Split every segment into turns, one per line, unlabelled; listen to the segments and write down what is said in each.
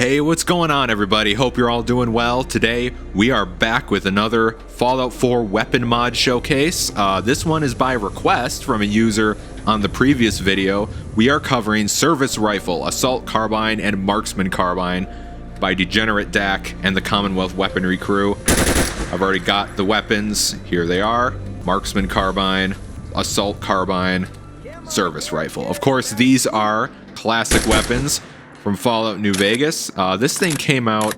Hey, what's going on, everybody? Hope you're all doing well. Today, we are back with another Fallout 4 weapon mod showcase. This one is by request from a user on the previous video. We are covering Service Rifle, Assault Carbine, and Marksman Carbine by Degenerate Dak and the Commonwealth Weaponry crew. I've already got the weapons. Here they are. Marksman Carbine, Assault Carbine, Service Rifle. Of course, these are classic weapons from Fallout New Vegas. This thing came out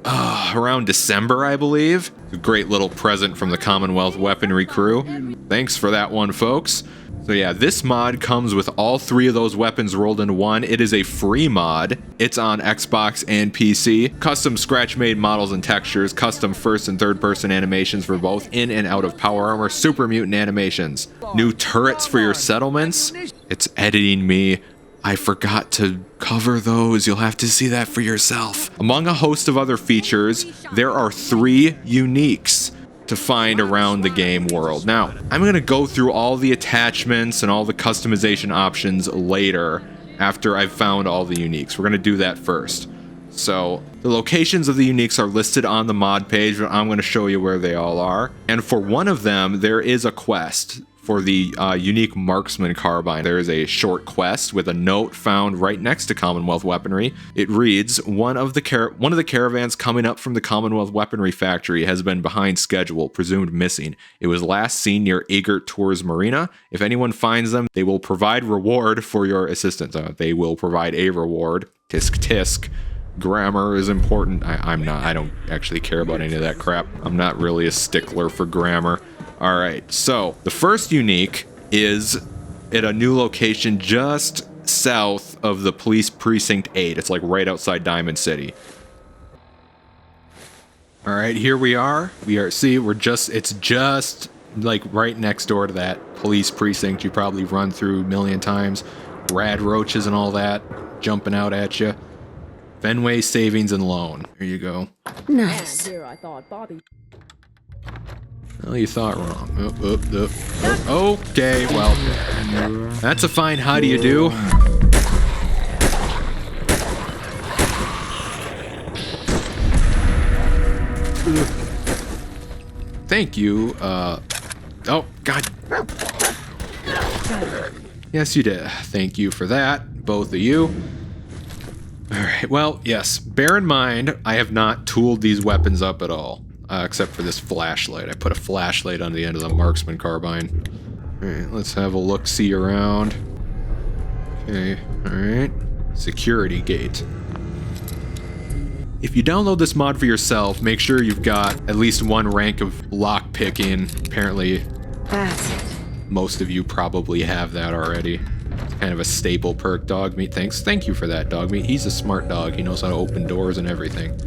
around December, I believe. A great little present from the Commonwealth Weaponry crew. Thanks for that one, folks. So yeah, this mod comes with all three of those weapons rolled into one. It is a free mod. It's on Xbox and PC. Custom scratch-made models and textures, custom first and third person animations for both in and out of power armor, super mutant animations. New turrets for your settlements. It's editing me. I forgot to cover those. You'll have to see that for yourself. Among a host of other features, there are 3 uniques to find around the game world. Now, I'm going to go through all the attachments and all the customization options later after I've found all the uniques. We're going to do that first. So, the locations of the uniques are listed on the mod page, but I'm going to show you where they all are. And for one of them, there is a quest. For the unique Marksman Carbine, there is a short quest with a note found right next to Commonwealth Weaponry. It reads, one of the caravans coming up from the Commonwealth Weaponry factory has been behind schedule, presumed missing. It was last seen near Agert Tours Marina. If anyone finds them, they will provide reward for your assistance. They will provide a reward. Tisk tisk. Grammar is important. I don't actually care about any of that crap. I'm not really a stickler for grammar. Alright, so the first unique is at a new location just south of the Police Precinct 8. It's like right outside Diamond City. Alright, here we are. It's just like right next door to that police precinct you probably run through a million times. Rad roaches and all that jumping out at you. Fenway Savings and Loan. Here you go.
Nice. Here I thought Bobby.
Well, you thought wrong. Okay, well, that's a fine how do you do. Thank you. Oh, God. Yes, you did. Thank you for that, both of you. Alright, well, yes. Bear in mind, I have not tooled these weapons up at all. Except for this flashlight. I put a flashlight on the end of the Marksman Carbine. Alright, let's have a look-see around. Okay, alright. Security gate. If you download this mod for yourself, make sure you've got at least one rank of lockpicking. Apparently,
That's it.
most of you probably have that already. It's kind of a staple perk, Dogmeat. Thank you for that, Dogmeat. He's a smart dog. He knows how to open doors and everything.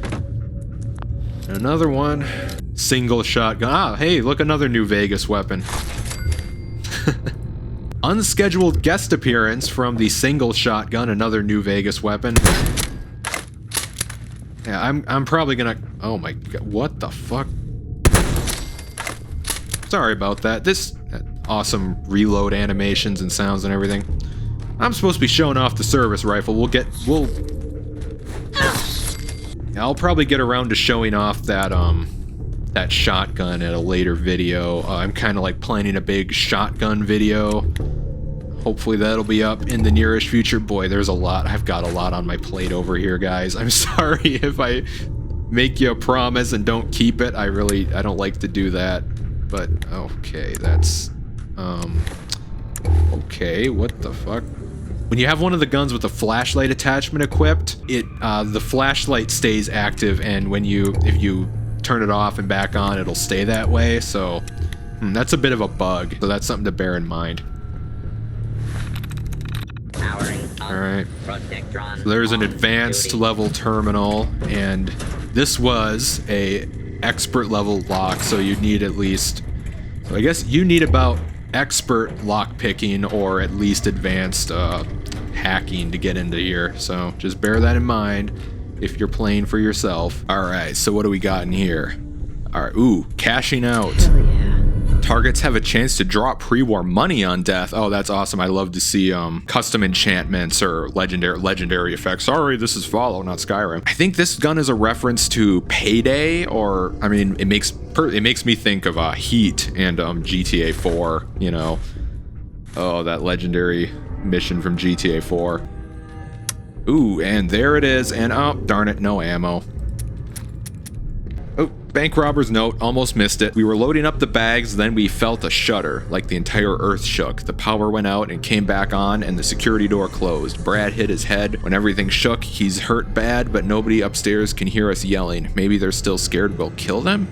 Another one. Single shotgun. Ah, hey, look, another New Vegas weapon. Unscheduled guest appearance from the single shotgun, another New Vegas weapon. Yeah, I'm probably gonna... Oh my God, what the fuck? Sorry about that. This awesome reload animations and sounds and everything. I'm supposed to be showing off the service rifle. I'll probably get around to showing off that that shotgun at a later video. I'm kind of like planning a big shotgun video. Hopefully that'll be up in the nearest future. Boy, there's a lot. I've got a lot on my plate over here, guys. I'm sorry if I make you a promise and don't keep it. I don't like to do that. But okay, that's okay, what the fuck? When you have one of the guns with the flashlight attachment equipped, the flashlight stays active, and if you turn it off and back on, it'll stay that way. So that's a bit of a bug. So that's something to bear in mind. All right. So there's an advanced level terminal, and this was a expert level lock. So you'd need at least. So I guess you need about expert lock picking or at least advanced hacking to get into here, so just bear that in mind if you're playing for yourself. All right, so what do we got in here? All right, ooh, cashing out. Targets have a chance to drop pre-war money on death. Oh, that's awesome. I love to see custom enchantments or legendary effects. Sorry, this is Fallout, not Skyrim. I think this gun is a reference to Payday, or I mean, it makes me think of Heat and GTA 4. You know, oh, that legendary mission from GTA 4. Ooh, and there it is. And oh, darn it, no ammo. Oh, bank robber's note, almost missed it. We were loading up the bags, then we felt a shudder, like the entire earth shook. The power went out and came back on, and the security door closed. Brad hit his head. When everything shook, he's hurt bad, but nobody upstairs can hear us yelling. Maybe they're still scared we'll kill them?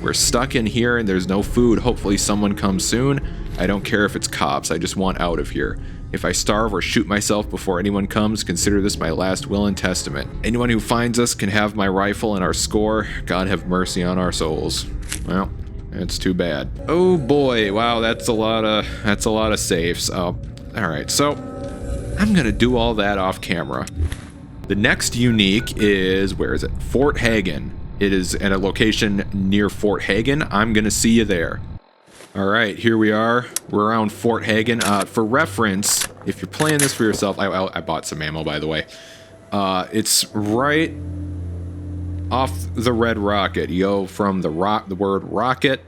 We're stuck in here and there's no food. Hopefully someone comes soon. I don't care if it's cops, I just want out of here. If I starve or shoot myself before anyone comes, consider this my last will and testament. Anyone who finds us can have my rifle and our score. God have mercy on our souls. Well, it's too bad. Oh boy, wow, that's a lot of safes. Oh, all right, so I'm gonna do all that off camera. The next unique is, where is it? Fort Hagen. It is at a location near Fort Hagen. I'm gonna see you there. All right, here we are. We're around Fort Hagen. For reference, if you're playing this for yourself, I bought some ammo, by the way. It's right off the Red Rocket. You go from the word rocket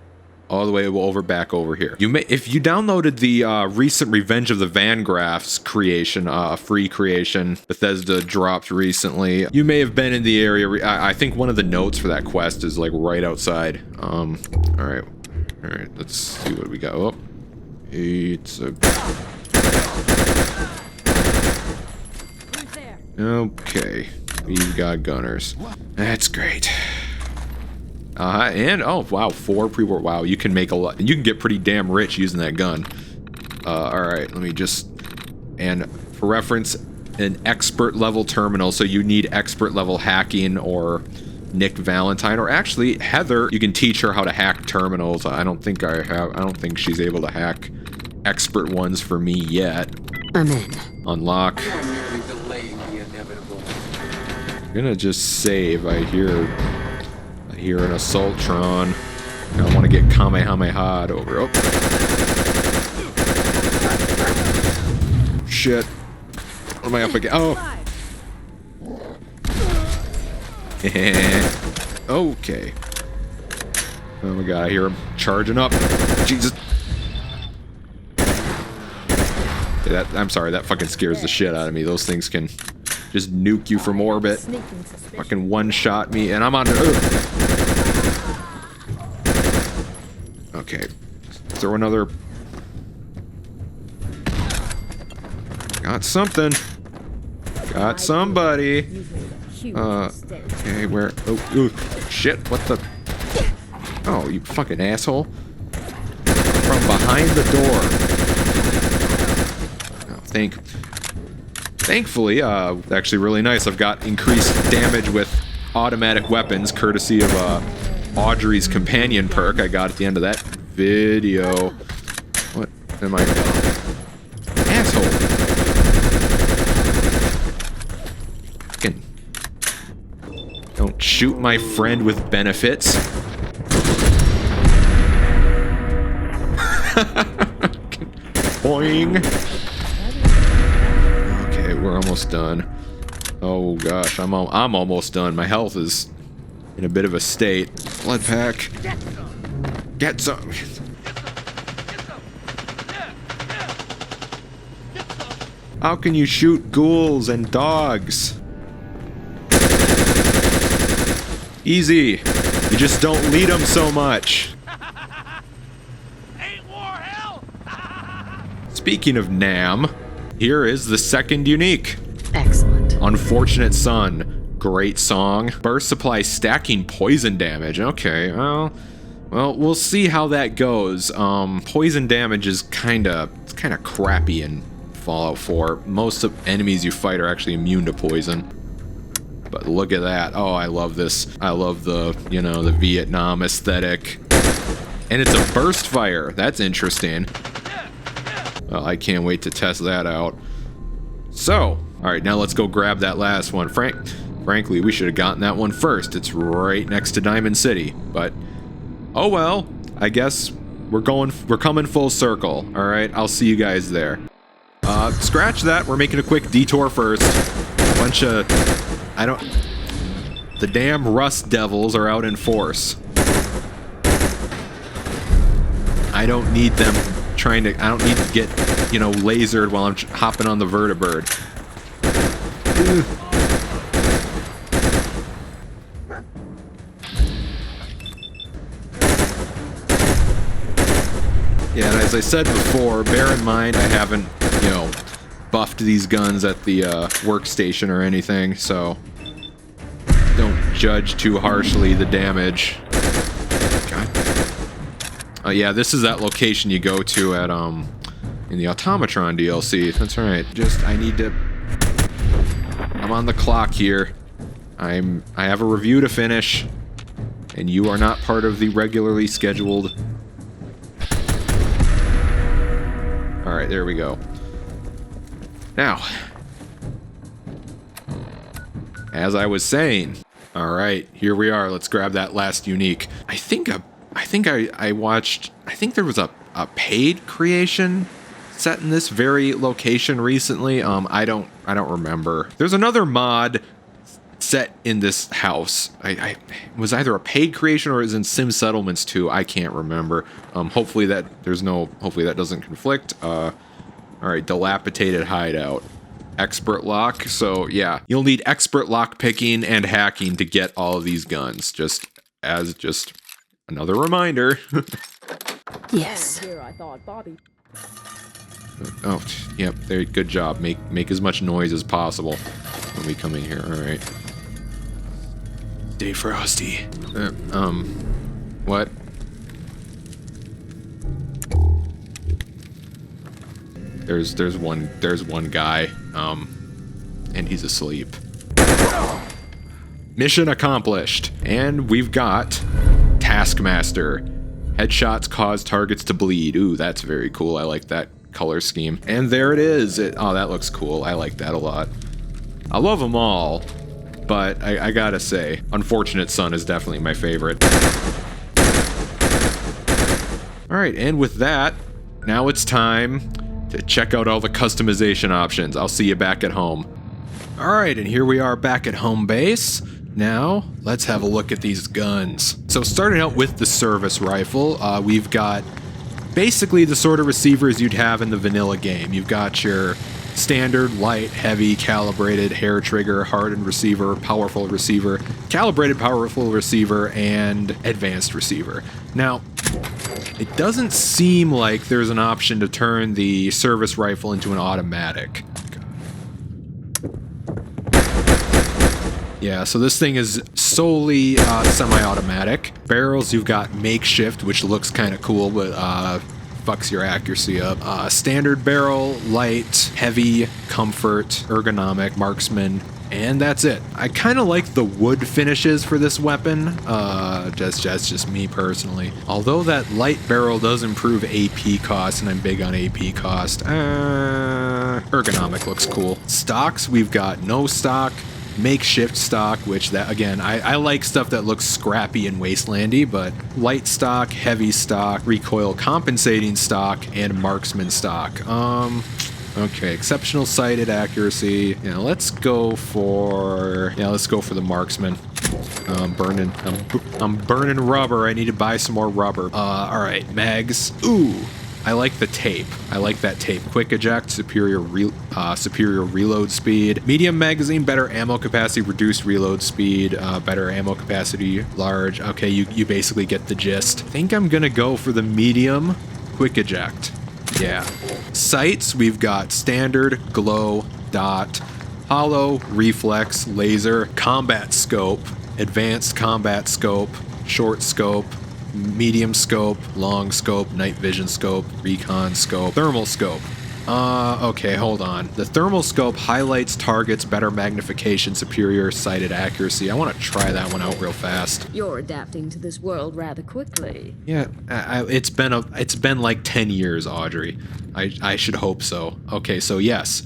all the way over back over here. If you downloaded the recent Revenge of the Vangraffs creation, free creation Bethesda dropped recently, you may have been in the area. I think one of the notes for that quest is like right outside. All right, let's see what we got. Oh, it's a... Okay, we've got gunners. That's great. And oh wow, 4 pre-war. Wow, you can make a lot. You can get pretty damn rich using that gun. All right, let me just. And for reference, an expert level terminal. So you need expert level hacking or Nick Valentine, or actually Heather. You can teach her how to hack terminals. I don't think she's able to hack expert ones for me yet.
I'm in.
Unlock. I'm gonna just save. I hear an Assaultron. I want to get Kamehameha'd over. Oh. Shit. What am I up against? Oh. Okay. Oh my god, I hear him charging up. Jesus. Yeah, I'm sorry, that fucking scares the shit out of me. Those things can just nuke you from orbit. Fucking one-shot me, and I'm on... Okay. Throw another... Got something. Got somebody. Okay, where... Oh, shit, what the... Oh, you fucking asshole. From behind the door. Oh, thankfully, actually really nice. I've got increased damage with automatic weapons, courtesy of Audrey's companion perk I got at the end of that video. What am I... Asshole. Fucking... Don't shoot my friend with benefits. Boing. Okay, we're almost done. Oh gosh, I'm almost done. My health is in a bit of a state. Blood pack. Get some. How can you shoot ghouls and dogs? Easy. You just don't lead them so much. Speaking of Nam, here is the second unique.
Excellent.
Unfortunate Son. Great song. Burst supply stacking poison damage. Okay, well, we'll see how that goes. Poison damage is kind of crappy in Fallout 4. Most of enemies you fight are actually immune to poison. But look at that. Oh, I love this. I love the, you know, the Vietnam aesthetic. And it's a burst fire. That's interesting. Well, I can't wait to test that out. So, alright, now let's go grab that last one. Frankly, we should have gotten that one first. It's right next to Diamond City. But, oh well, I guess We're coming full circle. All right, I'll see you guys there. Scratch that. We're making a quick detour first. Bunch of, the damn rust devils are out in force. I don't need them I don't need to get, lasered while I'm hopping on the vertibird. Yeah, and as I said before, bear in mind I haven't, buffed these guns at the workstation or anything, so don't judge too harshly the damage. God. Yeah, this is that location you go to at in the Automatron DLC. That's right. I'm on the clock here. I have a review to finish, and you are not part of the regularly scheduled. All right, there we go. Now, as I was saying, all right, here we are. Let's grab that last unique. I think there was a paid creation set in this very location recently. I don't remember. There's another mod set in this house. I was either a paid creation or it was in Sim Settlements 2. I can't remember. Hopefully that doesn't conflict. All right, dilapidated hideout. Expert lock. So yeah, you'll need expert lock picking and hacking to get all of these guns. Just another reminder.
Yes.
Here I thought Bobby.
Oh, yep. There. Good job. Make as much noise as possible when we come in here. All right. Stay frosty. What? There's one guy, and he's asleep. Mission accomplished. And we've got Taskmaster. Headshots cause targets to bleed. Ooh, that's very cool. I like that color scheme. And there it is. Oh, that looks cool. I like that a lot. I love them all, but I gotta say, Unfortunate Son is definitely my favorite. All right, and with that, now it's time to check out all the customization options. I'll see you back at home. All right, and here we are back at home base. Now, let's have a look at these guns. So starting out with the service rifle, we've got basically the sort of receivers you'd have in the vanilla game. You've got your standard, light, heavy, calibrated, hair trigger, hardened receiver, powerful receiver, calibrated powerful receiver, and advanced receiver. Now, it doesn't seem like there's an option to turn the service rifle into an automatic. Yeah, so this thing is solely semi-automatic. Barrels, you've got makeshift, which looks kind of cool, but fucks your accuracy up. Standard barrel, light, heavy, comfort, ergonomic, marksman, and that's it. I kind of like the wood finishes for this weapon. That's just me personally. Although that light barrel does improve AP cost, and I'm big on AP cost. Ergonomic looks cool. Stocks, we've got no stock, makeshift stock, which that again, I like stuff that looks scrappy and wastelandy, but light stock, heavy stock, recoil compensating stock, and marksman stock. Okay, exceptional sighted accuracy. Yeah, let's go for the marksman. I'm burning rubber. I need to buy some more rubber. All right, mags. Ooh, I like the tape. I like that tape. Quick eject, superior reload speed. Medium magazine, better ammo capacity, reduced reload speed, better ammo capacity, large. Okay, you basically get the gist. I think I'm gonna go for the medium quick eject. Yeah. Sights, we've got standard, glow, dot, hollow, reflex, laser, combat scope, advanced combat scope, short scope, medium scope, long scope, night vision scope, recon scope, thermal scope. Okay, hold on. The thermal scope highlights targets, better magnification, superior sighted accuracy. I want to try that one out real fast.
You're adapting to this world rather quickly.
Yeah, it's been like 10 years, Audrey. I should hope so. Okay, so yes.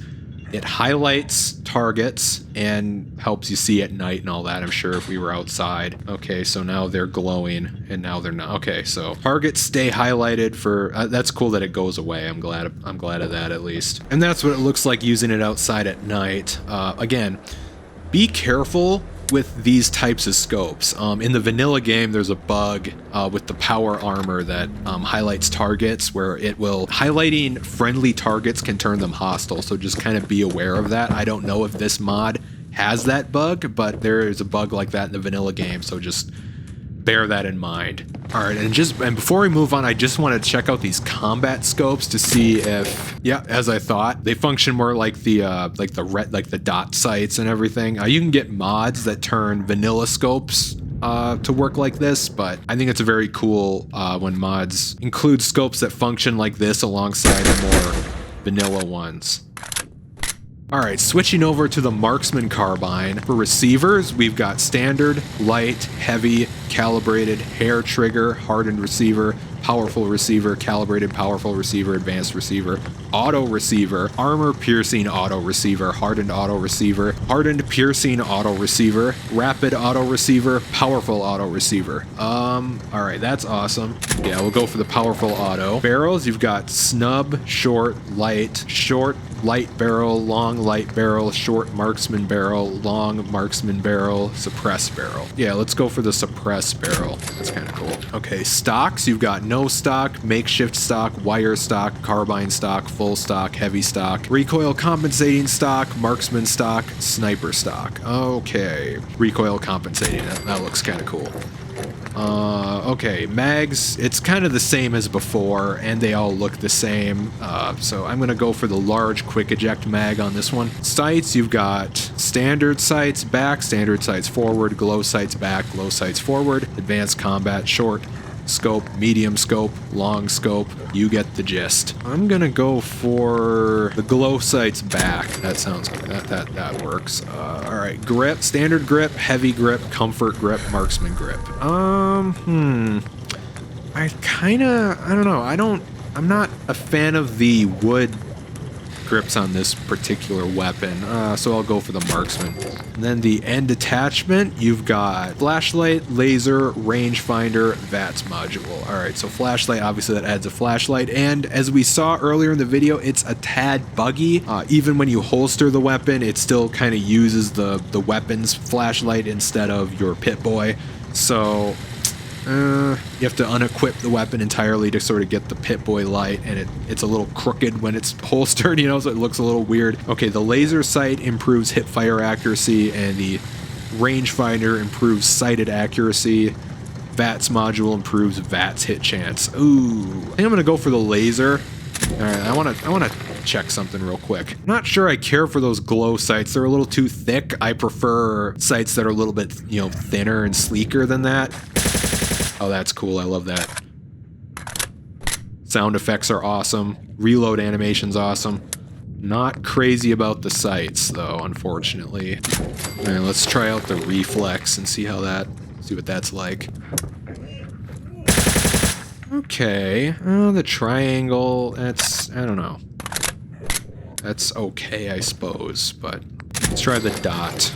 It highlights targets and helps you see at night and all that, I'm sure, if we were outside. Okay, so now they're glowing and now they're not. Okay, so targets stay highlighted for that's cool that it goes away. I'm glad of that at least. And that's what it looks like using it outside at night. Again, be careful with these types of scopes. In the vanilla game, there's a bug with the power armor that highlights targets, where it will highlighting friendly targets can turn them hostile. So just kind of be aware of that. I don't know if this mod has that bug, but there is a bug like that in the vanilla game. So just bear that in mind. All right, and before we move on, I just want to check out these combat scopes to see if, yeah, as I thought, they function more like the dot sights and everything. You can get mods that turn vanilla scopes to work like this, but I think it's very cool when mods include scopes that function like this alongside the more vanilla ones. All right, switching over to the Marksman Carbine. For receivers, we've got standard, light, heavy, calibrated, hair trigger, hardened receiver, powerful receiver, calibrated powerful receiver, advanced receiver, auto receiver, armor piercing auto receiver, hardened auto receiver, hardened piercing auto receiver, rapid auto receiver, powerful auto receiver. All right, that's awesome. Yeah, we'll go for the powerful auto. Barrels, you've got snub, short, light barrel, long light barrel, short marksman barrel, long marksman barrel, suppress barrel. Yeah, let's go for the suppress barrel. That's kind of cool. Okay, stocks, you've got no stock, makeshift stock, wire stock, carbine stock, full stock, heavy stock, recoil compensating stock, marksman stock, sniper stock. Okay, recoil compensating, that looks kind of cool. Okay, mags, it's kind of the same as before, and they all look the same, so I'm gonna go for the large quick eject mag on this one. Sights, you've got standard sights back, standard sights forward, glow sights back, glow sights forward, advanced combat, short scope, medium scope, long scope. You get the gist. I'm gonna go for the glow sights back. That sounds good. That works. All right, grip, standard grip, heavy grip, comfort grip, marksman grip. I don't know. I'm not a fan of the wood grips on this particular weapon, so I'll go for the marksman. And then the end attachment, you've got flashlight, laser, rangefinder, VATS module. All right, so flashlight, obviously that adds a flashlight, and as we saw earlier in the video, it's a tad buggy. Even when you holster the weapon, it still kind of uses the weapon's flashlight instead of your Pip-Boy. So you have to unequip the weapon entirely to sort of get the Pip-Boy light, and it's a little crooked when it's holstered, you know, so it looks a little weird. Okay, the laser sight improves hip fire accuracy, and the rangefinder improves sighted accuracy. VATS module improves VATS hit chance. Ooh, I think I'm gonna go for the laser. All right, I wanna check something real quick. I'm not sure I care for those glow sights. They're a little too thick. I prefer sights that are a little bit, you know, thinner and sleeker than that. Oh, that's cool. I love that. Sound effects are awesome. Reload animation's awesome. Not crazy about the sights, though, unfortunately. All right, let's try out the reflex and see what that's like. Okay, the triangle, I don't know. That's okay, I suppose, but let's try the dot.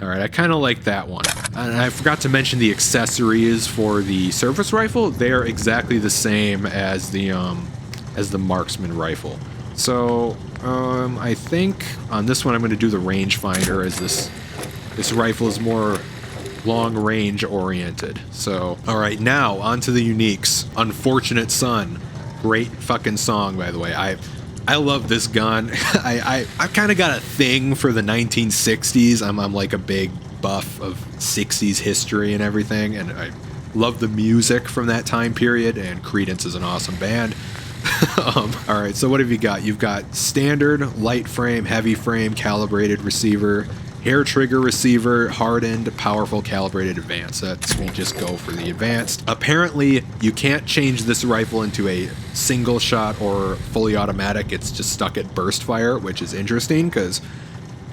All right, I kind of like that one. And I forgot to mention the accessories for the service rifle. They're exactly the same as the marksman rifle. So I think on this one I'm going to do the rangefinder, as this rifle is more long range oriented. So all right, now onto the uniques. Unfortunate Son, great fucking song, by the way. I love this gun. I've kind of got a thing for the 1960s. I'm like a big buff of 60s history and everything, and I love the music from that time period, and Creedence is an awesome band. All right, so what have you got? You've got standard, light frame, heavy frame, calibrated receiver, hair trigger receiver, hardened, powerful, calibrated, advanced. That's me, just go for the advanced. Apparently, you can't change this rifle into a single shot or fully automatic. It's just stuck at burst fire, which is interesting because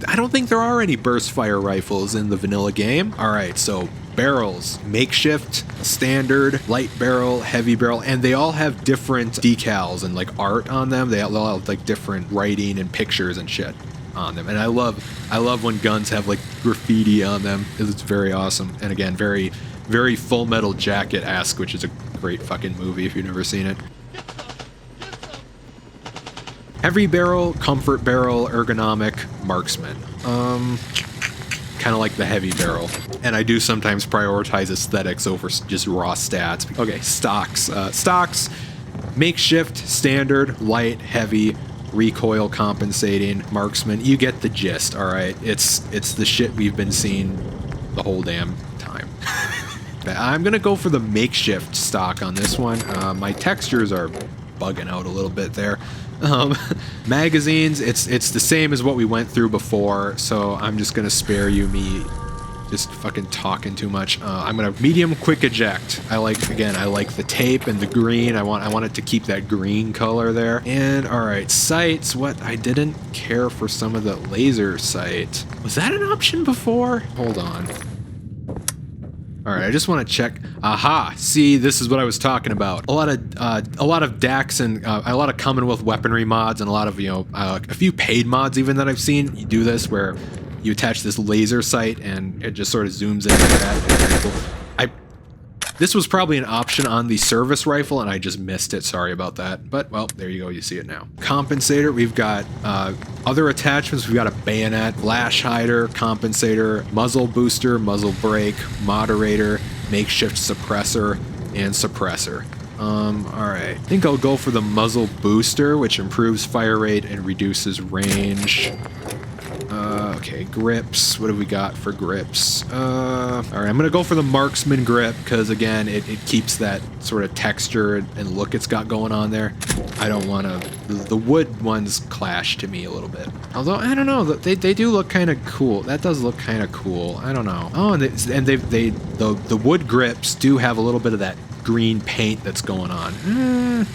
I don't think there are any burst fire rifles in the vanilla game. All right, so barrels, makeshift, standard, light barrel, heavy barrel, and they all have different decals and like art on them. They all have like different writing and pictures and shit on them. And I love when guns have like graffiti on them. It's very awesome. And again, very, very Full Metal Jacket-esque, which is a great fucking movie if you've never seen it. Heavy barrel, comfort barrel, ergonomic, marksman. Kind of like the heavy barrel. And I do sometimes prioritize aesthetics over just raw stats. Okay, stocks. Stocks, makeshift, standard, light, heavy, recoil compensating, marksman. You get the gist, all right? It's the shit we've been seeing the whole damn time. I'm gonna go for the makeshift stock on this one. My textures are bugging out a little bit there. Magazines, it's the same as what we went through before, so I'm just gonna spare you me just fucking talking too much. I'm gonna medium quick eject. I like the tape and the green. I want it to keep that green color there. And all right, sights. What I didn't care for some of the laser sight. Was that an option before? Hold on. All right, I just want to check. Aha! See, this is what I was talking about. A lot of DAX and a lot of Commonwealth weaponry mods and a lot of a few paid mods even that I've seen. You do this where you attach this laser sight and it just sort of zooms in like that. It's pretty cool. This was probably an option on the service rifle and I just missed it. Sorry about that. But well, there you go. You see it now. Compensator. We've got other attachments. We've got a bayonet, flash hider, compensator, muzzle booster, muzzle brake, moderator, makeshift suppressor, and suppressor. All right. I think I'll go for the muzzle booster, which improves fire rate and reduces range. Okay, grips. What have we got for grips? All right, I'm gonna go for the marksman grip because again, it keeps that sort of texture and look it's got going on there. I don't want to. The wood ones clash to me a little bit. Although I don't know, they do look kind of cool. That does look kind of cool. I don't know. Oh, and the wood grips do have a little bit of that green paint that's going on.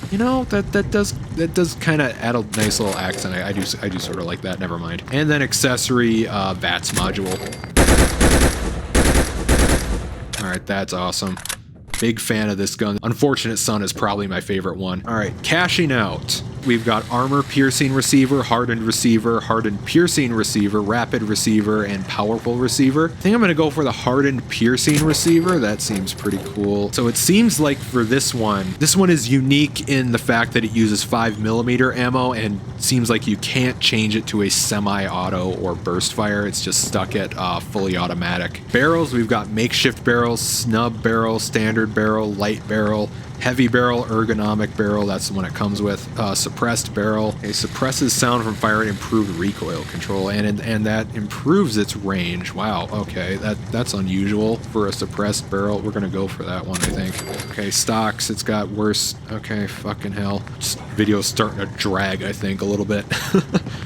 That does kind of add a nice little accent. I do sort of like that. Never mind. And then accessory VATS module. All right, that's awesome. Big fan of this gun. Unfortunate Son is probably my favorite one. All right, cashing out. We've got armor piercing receiver, hardened piercing receiver, rapid receiver, and powerful receiver. I think I'm going to go for the hardened piercing receiver. That seems pretty cool. So it seems like for this one is unique in the fact that it uses 5mm ammo and seems like you can't change it to a semi-auto or burst fire. It's just stuck at fully automatic. Barrels, we've got makeshift barrels, snub barrel, standard barrel, light barrel, heavy barrel, ergonomic barrel, that's the one it comes with. Suppressed barrel. It suppresses sound from fire and improved recoil control, and that improves its range. Wow, okay, that's unusual for a suppressed barrel. We're gonna go for that one, I think. Okay, stocks, it's got worse. Okay, fucking hell. Just video's starting to drag, I think, a little bit.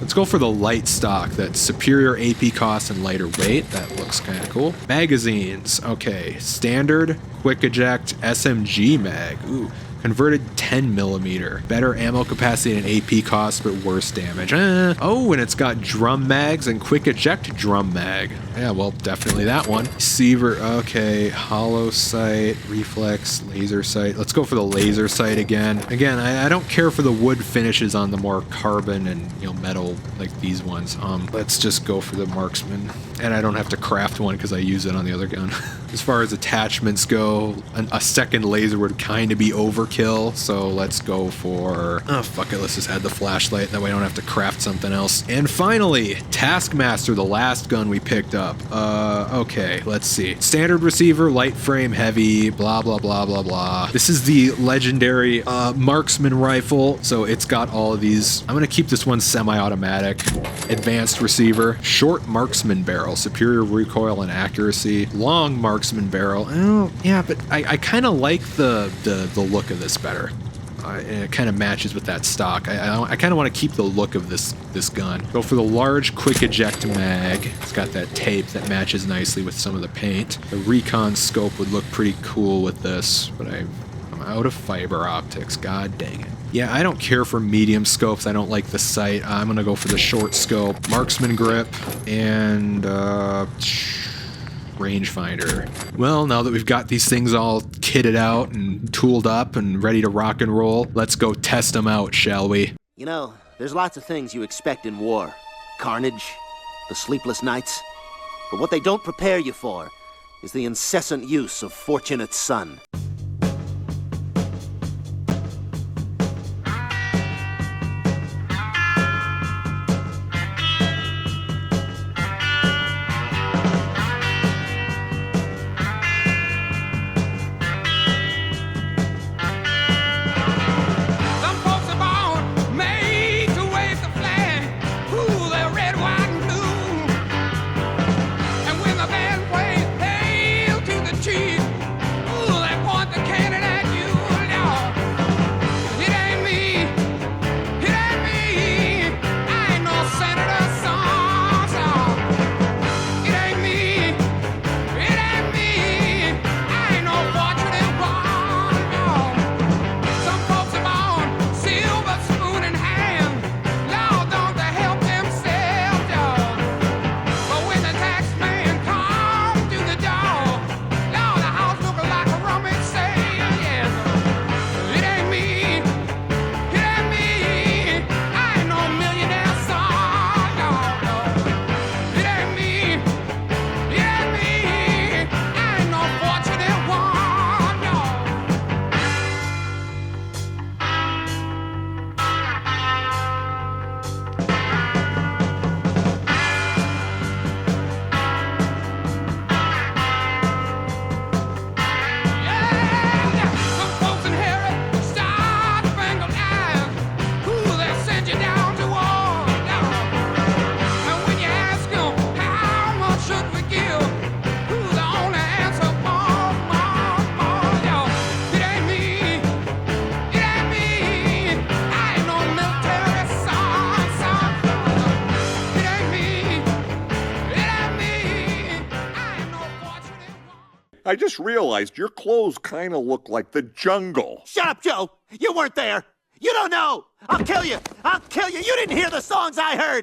Let's go for the light stock. That's superior AP cost and lighter weight. That looks kind of cool. Magazines. Okay, standard, quick eject, SMG mag. Ooh, converted 10mm. Better ammo capacity and AP cost, but worse damage. Oh, and it's got drum mags and quick eject drum mag. Yeah, well, definitely that one. Receiver, okay, hollow sight, reflex, laser sight. Let's go for the laser sight again. Again, I don't care for the wood finishes on the more carbon and metal like these ones. Let's just go for the marksman. And I don't have to craft one because I use it on the other gun. As far as attachments go, a second laser would kind of be overkill, so let's go for... Oh, fuck it, let's just add the flashlight, that way I don't have to craft something else. And finally, Taskmaster, the last gun we picked up. Okay, let's see. Standard receiver, light frame, heavy, blah, blah, blah, blah, blah. This is the legendary marksman rifle, so it's got all of these. I'm gonna keep this one semi-automatic. Advanced receiver, short marksman barrel, superior recoil and accuracy, long marksman barrel. Oh, yeah, but I kind of like the look of this better. It kind of matches with that stock. I kind of want to keep the look of this gun. Go for the large quick eject mag. It's got that tape that matches nicely with some of the paint. The recon scope would look pretty cool with this, but I'm out of fiber optics. God dang it. Yeah, I don't care for medium scopes. I don't like the sight. I'm gonna go for the short scope, marksman grip, and rangefinder. Well, now that we've got these things all kitted out and tooled up and ready to rock and roll, let's go test them out, shall we?
You know, there's lots of things you expect in war. Carnage, the sleepless nights. But what they don't prepare you for is the incessant use of Fortunate Son.
I just realized your clothes kind of look like the jungle.
Shut up, Joe! You weren't there! You don't know! I'll kill you! I'll kill you! You didn't hear the songs I heard!